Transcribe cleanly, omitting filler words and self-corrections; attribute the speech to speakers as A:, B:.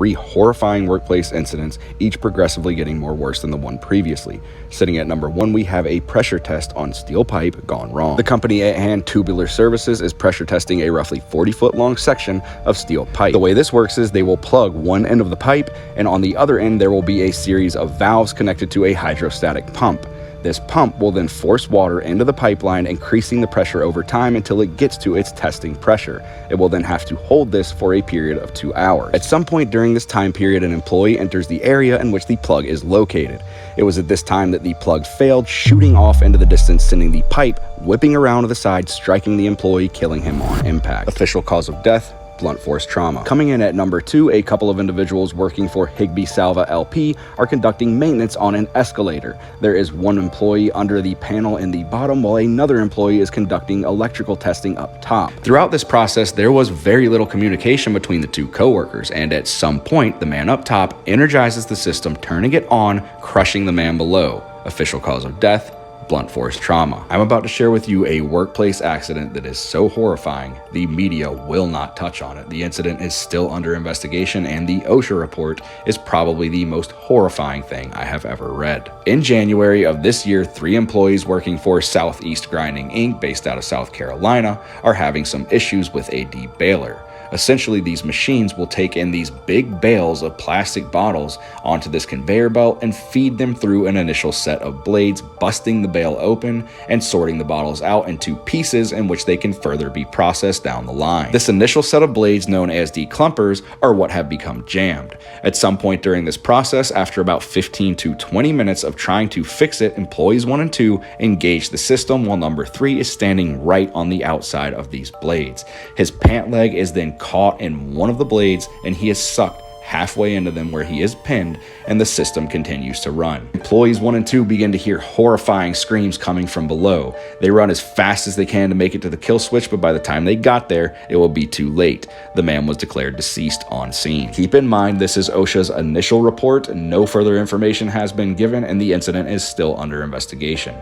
A: 3 horrifying workplace incidents, each progressively getting more worse than the one previously. Sitting at number 1, we have a pressure test on steel pipe gone wrong. The company at hand, Tubular Services, is pressure testing a roughly 40-foot long section of steel pipe. The way this works is they will plug one end of the pipe, and on the other end there will be a series of valves connected to a hydrostatic pump. This pump will then force water into the pipeline, increasing the pressure over time until it gets to its testing pressure. It will then have to hold this for a period of 2 hours. At some point during this time period, an employee enters the area in which the plug is located. It was at this time that the plug failed, shooting off into the distance, sending the pipe whipping around to the side, striking the employee, killing him on impact. Official cause of death: blunt force trauma. Coming in at number 2, a couple of individuals working for Higby Salva LP are conducting maintenance on an escalator. There is one employee under the panel in the bottom, while another employee is conducting electrical testing up top. Throughout this process, there was very little communication between the two coworkers, and at some point, the man up top energizes the system, turning it on, crushing the man below. Official cause of death: blunt force trauma. I'm about to share with you a workplace accident that is so horrifying, the media will not touch on it. The incident is still under investigation, and the OSHA report is probably the most horrifying thing I have ever read. In January of this year, 3 employees working for Southeast Grinding Inc., based out of South Carolina, are having some issues with a debaler. Essentially, these machines will take in these big bales of plastic bottles onto this conveyor belt and feed them through an initial set of blades, busting the bale open and sorting the bottles out into pieces in which they can further be processed down the line. This initial set of blades, known as declumpers, are what have become jammed. At some point during this process, after about 15 to 20 minutes of trying to fix it, employees 1 and 2 engage the system, while number 3 is standing right on the outside of these blades. His pant leg is then caught in one of the blades, and he is sucked halfway into them where he is pinned, and the system continues to run. Employees 1 and 2 begin to hear horrifying screams coming from below. They run as fast as they can to make it to the kill switch, but by the time they got there, it will be too late. The man was declared deceased on scene. Keep in mind, this is OSHA's initial report. No further information has been given, and the incident is still under investigation.